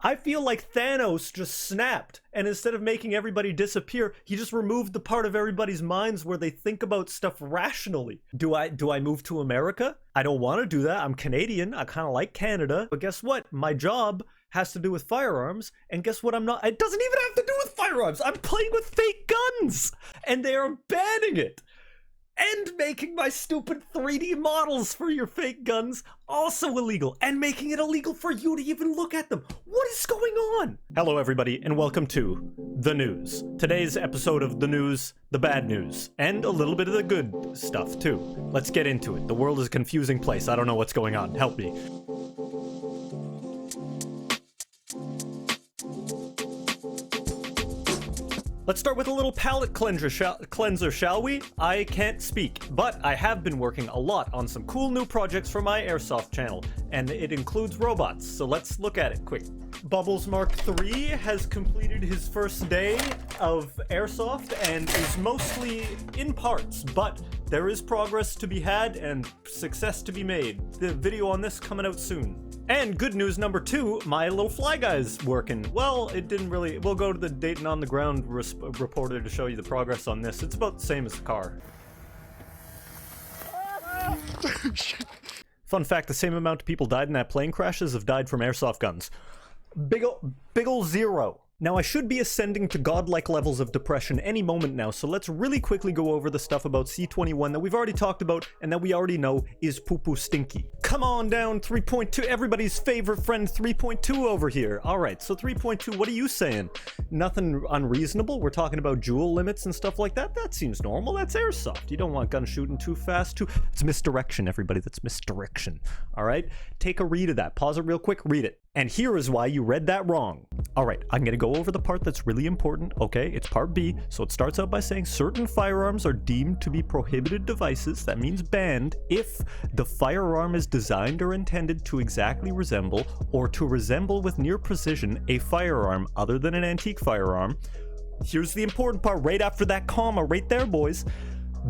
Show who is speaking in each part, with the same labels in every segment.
Speaker 1: I feel like Thanos just snapped, and instead of making everybody disappear, he just removed the part of everybody's minds where they think about stuff rationally. Do I move to America? I don't want to do that. I'm Canadian. I kind of like Canada. But guess what? My job has to do with firearms, and guess what? I'm not. It doesn't even have to do with firearms. I'm playing with fake guns, and they are banning it. And making my stupid 3D models for your fake guns also illegal, and making it illegal for you to even look at them. What is going on? Hello everybody, and welcome to The News. Today's episode of The News, the bad news, and a little bit of the good stuff too. Let's get into it. The world is a confusing place. I don't know what's going on. Help me. Let's start with a little palate cleanser, shall we? I can't speak, but I have been working a lot on some cool new projects for my Airsoft channel, and it includes robots, so let's look at it quick. Bubbles Mark III has completed his first day of Airsoft and is mostly in parts, but there is progress to be had and success to be made. The video on this coming out soon. And good news number 2, my little fly guy's working. Well, it didn't really. We'll go to the Dayton on the ground reporter to show you the progress on this. It's about the same as the car. Fun fact, the same amount of people died in that plane crash as have died from airsoft guns. Big ol' zero. Now, I should be ascending to godlike levels of depression any moment now, so let's really quickly go over the stuff about C21 that we've already talked about and that we already know is poo-poo stinky. Come on down, 3.2, everybody's favorite friend 3.2 over here. Alright, so 3.2, what are you saying? Nothing unreasonable? We're talking about joule limits and stuff like that? That seems normal, that's airsoft. You don't want guns shooting too fast, It's misdirection, everybody, that's misdirection. Alright, take a read of that. Pause it real quick, read it. And here is why you read that wrong. Alright, I'm gonna go over the part that's really important, okay? It's part B, so it starts out by saying certain firearms are deemed to be prohibited devices, that means banned, if the firearm is designed or intended to exactly resemble, or to resemble with near precision, a firearm other than an antique firearm. Here's the important part, right after that comma, right there, boys.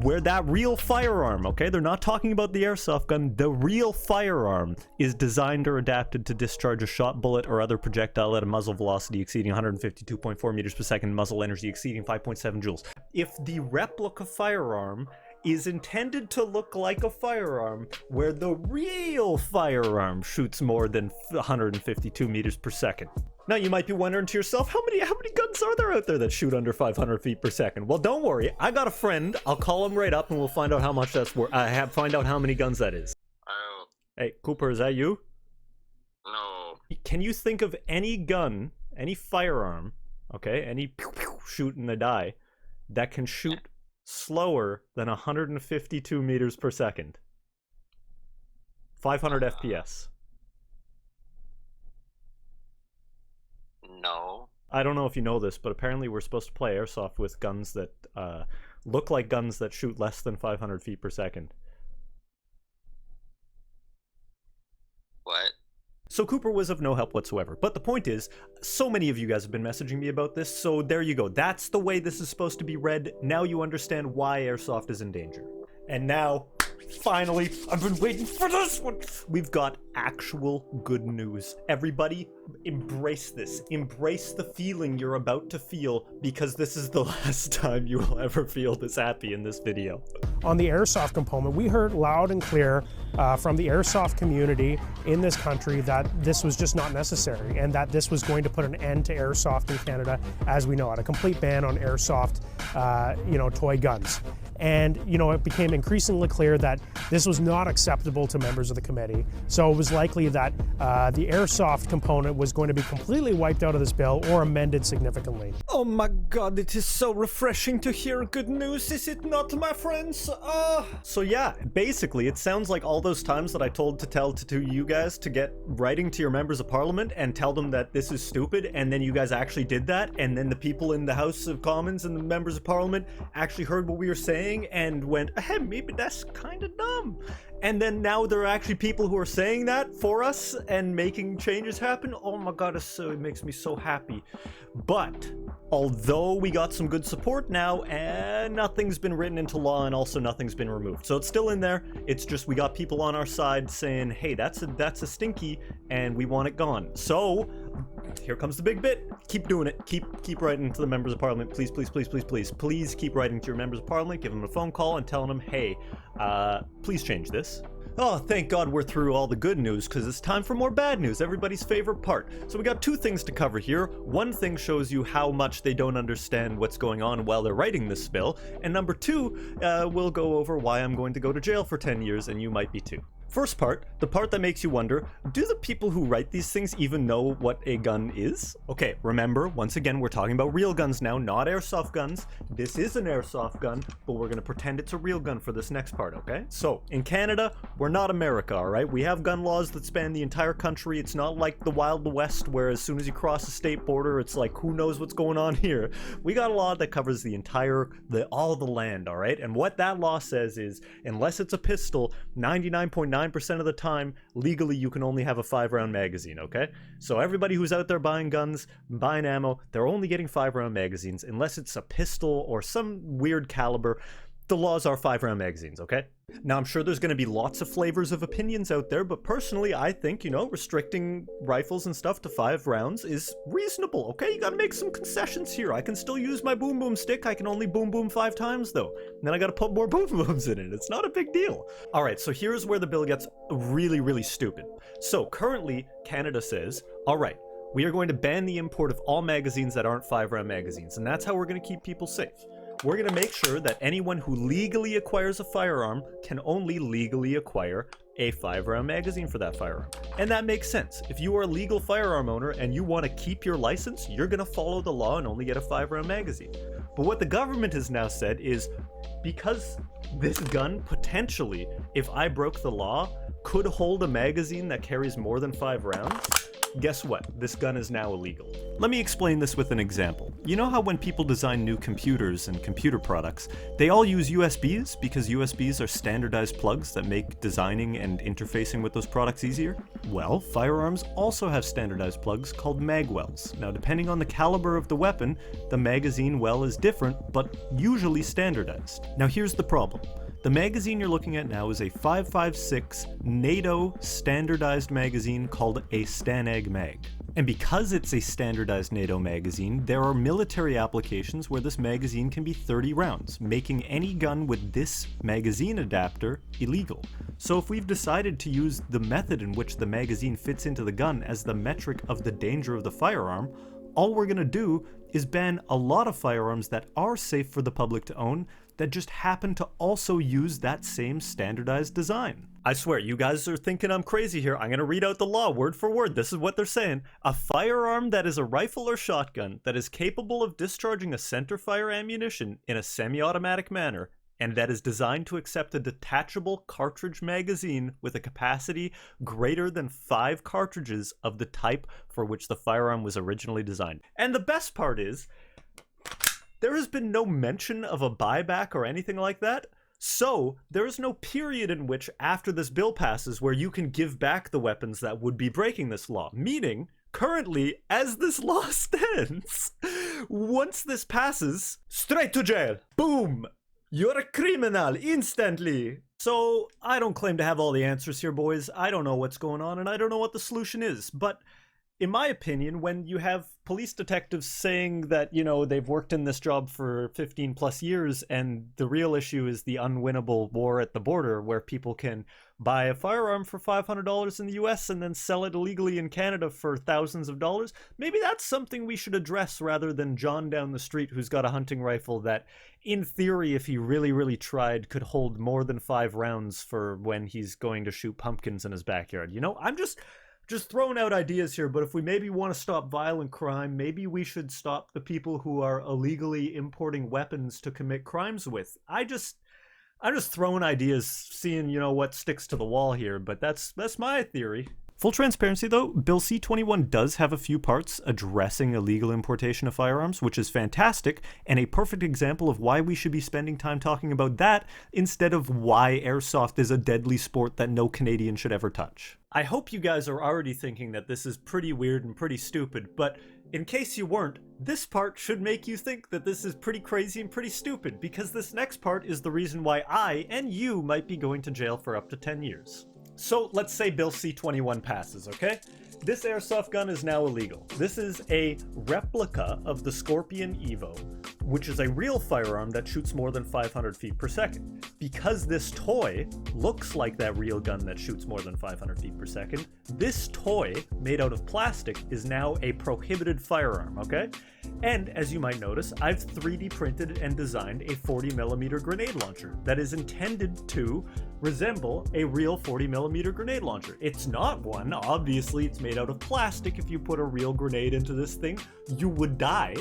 Speaker 1: Where that real firearm, okay, they're not talking about the airsoft gun, the real firearm is designed or adapted to discharge a shot, bullet, or other projectile at a muzzle velocity exceeding 152.4 meters per second, muzzle energy exceeding 5.7 joules. If the replica firearm is intended to look like a firearm where the real firearm shoots more than 152 meters per second. Now you might be wondering to yourself, how many guns are there out there that shoot under 500 feet per second? Well, don't worry, I got a friend. I'll call him right up and we'll find out how much that's worth. Find out how many guns that is. Hey, Cooper, is that you?
Speaker 2: No.
Speaker 1: Can you think of any gun, any firearm, okay, any shoot and a die, that can shoot slower than 152 meters per second? 500 FPS.
Speaker 2: No.
Speaker 1: I don't know if you know this, but apparently we're supposed to play airsoft with guns that look like guns that shoot less than 500 feet per second.
Speaker 2: What?
Speaker 1: So Cooper was of no help whatsoever. But the point is, so many of you guys have been messaging me about this, so there you go. That's the way this is supposed to be read. Now you understand why airsoft is in danger. And now, finally, I've been waiting for this one. We've got actual good news. Everybody, embrace this. Embrace the feeling you're about to feel, because this is the last time you will ever feel this happy in this video.
Speaker 3: On the airsoft component, we heard loud and clear from the airsoft community in this country that this was just not necessary and that this was going to put an end to airsoft in Canada as we know it, a complete ban on airsoft, toy guns. And, it became increasingly clear that this was not acceptable to members of the committee. So it was likely that the airsoft component was going to be completely wiped out of this bill or amended significantly.
Speaker 1: Oh my god, it is so refreshing to hear good news, is it not, my friends? So yeah, basically, it sounds like all those times that I told to you guys to get writing to your members of parliament and tell them that this is stupid, and then you guys actually did that, and then the people in the House of Commons and the members of parliament actually heard what we were saying and went, hey, maybe that's kind of dumb. And then now there are actually people who are saying that for us and making changes happen. Oh my god, it makes me so happy. But although we got some good support now, and nothing's been written into law and also nothing's been removed. So it's still in there. It's just we got people on our side saying, hey, that's a stinky and we want it gone. So here comes the big bit. Keep doing it. Keep writing to the members of parliament. Please, please, please, please, please, please keep writing to your members of parliament. Give them a phone call and telling them, hey, please change this. Oh, thank God we're through all the good news, because it's time for more bad news, everybody's favorite part. So we got two things to cover here. One thing shows you how much they don't understand what's going on while they're writing this bill, and number two, we'll go over why I'm going to go to jail for 10 years, and you might be too. First part, the part that makes you wonder, do the people who write these things even know what a gun is? Okay, remember, once again, we're talking about real guns now, not airsoft guns. This is an airsoft gun, but we're gonna pretend it's a real gun for this next part, okay? So, in Canada, we're not America, alright? We have gun laws that span the entire country. It's not like the Wild West, where as soon as you cross the state border, it's like, who knows what's going on here? We got a law that covers the entire, all the land, alright? And what that law says is, unless it's a pistol, 99.9% of the time, legally, you can only have a 5-round magazine, okay? So everybody who's out there buying guns, buying ammo, they're only getting 5-round magazines, unless it's a pistol or some weird caliber. The laws are 5-round magazines, okay? Now, I'm sure there's going to be lots of flavors of opinions out there, but personally, I think, you know, restricting rifles and stuff to 5 rounds is reasonable, okay? You gotta make some concessions here. I can still use my boom boom stick. I can only boom boom 5 times, though. And then I gotta put more boom booms in it. It's not a big deal. Alright, so here's where the bill gets really, really stupid. So, currently, Canada says, alright, we are going to ban the import of all magazines that aren't 5-round magazines, and that's how we're going to keep people safe. We're going to make sure that anyone who legally acquires a firearm can only legally acquire a 5-round magazine for that firearm. And that makes sense. If you are a legal firearm owner and you want to keep your license, you're going to follow the law and only get a 5-round magazine. But what the government has now said is, because this gun potentially, if I broke the law, could hold a magazine that carries more than 5 rounds, guess what? This gun is now illegal. Let me explain this with an example. You know how when people design new computers and computer products, they all use USBs because USBs are standardized plugs that make designing and interfacing with those products easier? Well, firearms also have standardized plugs called mag wells. Now, depending on the caliber of the weapon, the magazine well is different, but usually standardized. Now, here's the problem. The magazine you're looking at now is a 5.56 NATO standardized magazine called a STANAG mag. And because it's a standardized NATO magazine, there are military applications where this magazine can be 30 rounds, making any gun with this magazine adapter illegal. So if we've decided to use the method in which the magazine fits into the gun as the metric of the danger of the firearm, all we're gonna do is ban a lot of firearms that are safe for the public to own that just happen to also use that same standardized design. I swear, you guys are thinking I'm crazy here. I'm gonna read out the law word for word. This is what they're saying. A firearm that is a rifle or shotgun that is capable of discharging a centerfire ammunition in a semi-automatic manner and that is designed to accept a detachable cartridge magazine with a capacity greater than 5 cartridges of the type for which the firearm was originally designed. And the best part is, there has been no mention of a buyback or anything like that, so there is no period in which after this bill passes where you can give back the weapons that would be breaking this law. Meaning, currently, as this law stands, once this passes, straight to jail. Boom! You're a criminal instantly. So, I don't claim to have all the answers here, boys. I don't know what's going on, and I don't know what the solution is, but in my opinion, when you have police detectives saying that, you know, they've worked in this job for 15 plus years and the real issue is the unwinnable war at the border where people can buy a firearm for $500 in the US and then sell it illegally in Canada for thousands of dollars, maybe that's something we should address rather than John down the street who's got a hunting rifle that, in theory, if he really, really tried, could hold more than 5 rounds for when he's going to shoot pumpkins in his backyard. You know, I'm just throwing out ideas here, but if we maybe want to stop violent crime, maybe we should stop the people who are illegally importing weapons to commit crimes with. I'm just throwing ideas, seeing, you know, what sticks to the wall here, but that's my theory. Full transparency though, Bill C-21 does have a few parts addressing illegal importation of firearms, which is fantastic, and a perfect example of why we should be spending time talking about that instead of why airsoft is a deadly sport that no Canadian should ever touch. I hope you guys are already thinking that this is pretty weird and pretty stupid, but in case you weren't, this part should make you think that this is pretty crazy and pretty stupid, because this next part is the reason why I and you might be going to jail for up to 10 years. So let's say Bill C-21 passes, okay? this airsoft gun is now illegal. This is a replica of the Scorpion Evo, which is a real firearm that shoots more than 500 feet per second. Because this toy looks like that real gun that shoots more than 500 feet per second, this toy, made out of plastic, is now a prohibited firearm, okay? And as you might notice, I've 3D printed and designed a 40mm grenade launcher that is intended to resemble a real 40mm grenade launcher. It's not one, obviously it's made out of plastic. If you put a real grenade into this thing, you would die,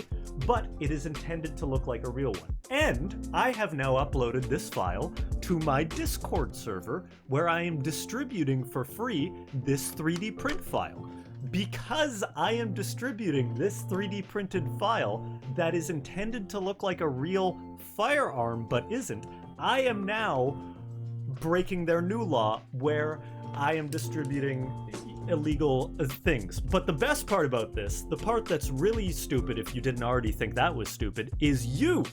Speaker 1: but it is intended to look like a real one. And I have now uploaded this file to my Discord server where I am distributing for free this 3D print file. Because I am distributing this 3D printed file that is intended to look like a real firearm but isn't, I am now breaking their new law where I am distributing illegal things. But the best part about this, the part that's really stupid if you didn't already think that was stupid, is you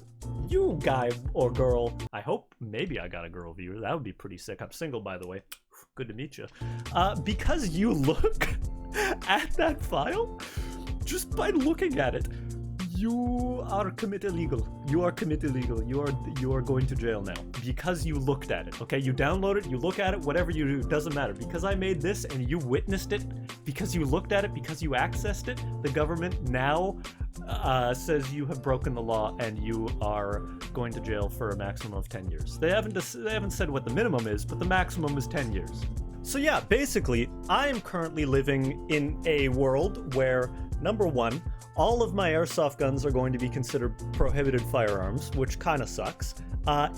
Speaker 1: guy or girl. I hope maybe I got a girl viewer. That would be pretty sick. I'm single, by the way. Good to meet you. Because you look at that file, just by looking at it, you are commit illegal. You are commit illegal. You are going to jail now because you looked at it. Okay, you download it, you look at it, whatever you do, doesn't matter. Because I made this and you witnessed it, because you looked at it, because you accessed it, the government now says you have broken the law and you are going to jail for a maximum of 10 years. They haven't said what the minimum is, but the maximum is 10 years. So yeah, basically, I am currently living in a world where, number one, all of my airsoft guns are going to be considered prohibited firearms, which kind of sucks.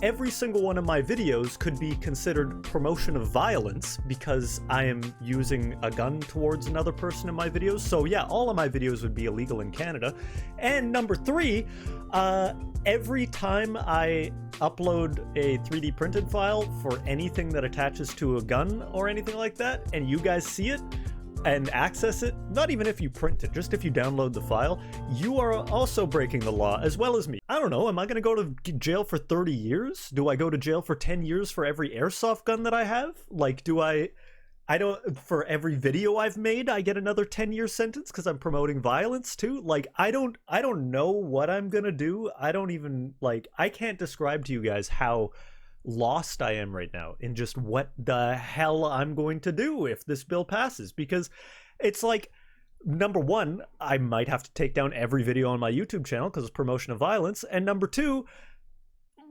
Speaker 1: Every single one of my videos could be considered promotion of violence because I am using a gun towards another person in my videos. So yeah, all of my videos would be illegal in Canada. And number three, every time I upload a 3D printed file for anything that attaches to a gun or anything like that, and you guys see it and access it, not even if you print it, just if you download the file, you are also breaking the law as well as me. I don't know, am I gonna go to jail for 30 years? Do I go to jail for 10 years for every airsoft gun that I have? Like, for every video I've made, I get another 10-year sentence because I'm promoting violence too? Like, I don't know what I'm gonna do. I can't describe to you guys how lost I am right now in just what the hell I'm going to do if this bill passes, because it's like, number one, I might have to take down every video on my YouTube channel because it's promotion of violence, and number two,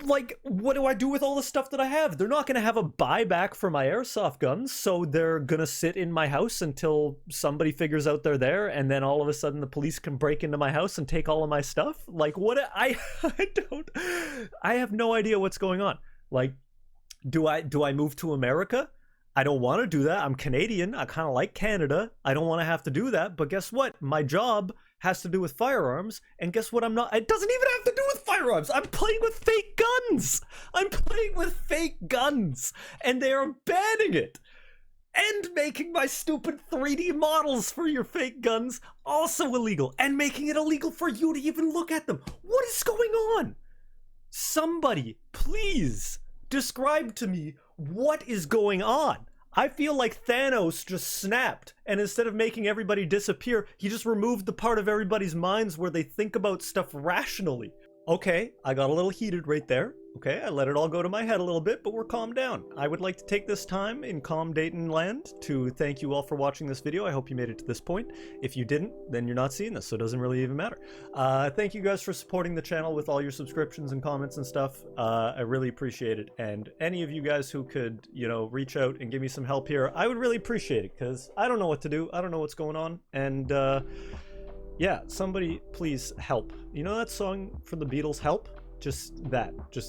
Speaker 1: like, what do I do with all the stuff that I have? They're not going to have a buyback for my airsoft guns, so they're going to sit in my house until somebody figures out they're there, and then all of a sudden the police can break into my house and take all of my stuff? Like, what? I have no idea what's going on. Like, do I move to America? I don't want to do that. I'm Canadian. I kind of like Canada. I don't want to have to do that. But guess what? My job has to do with firearms. And guess what? It doesn't even have to do with firearms. I'm playing with fake guns. I'm playing with fake guns. And they are banning it. And making my stupid 3D models for your fake guns also illegal. And making it illegal for you to even look at them. What is going on? Somebody, please describe to me what is going on. I feel like Thanos just snapped, and instead of making everybody disappear, he just removed the part of everybody's minds where they think about stuff rationally. Okay, I got a little heated right there. Okay, I let it all go to my head a little bit, but we're calmed down. I would like to take this time in calm Dayton land to thank you all for watching this video. I hope you made it to this point. If you didn't, then you're not seeing this, so it doesn't really even matter. Thank you guys for supporting the channel with all your subscriptions and comments and stuff. I really appreciate it. And any of you guys who could, reach out and give me some help here, I would really appreciate it, because I don't know what to do. I don't know what's going on. And, yeah, somebody please help. You know that song from the Beatles, Help? Just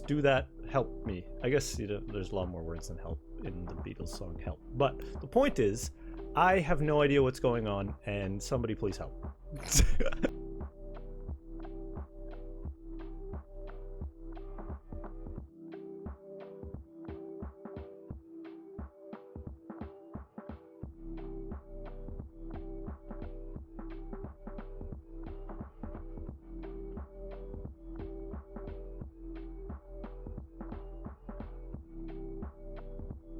Speaker 1: do that, help me. I guess there's a lot more words than help in the Beatles song Help. But the point is, I have no idea what's going on, and somebody please help.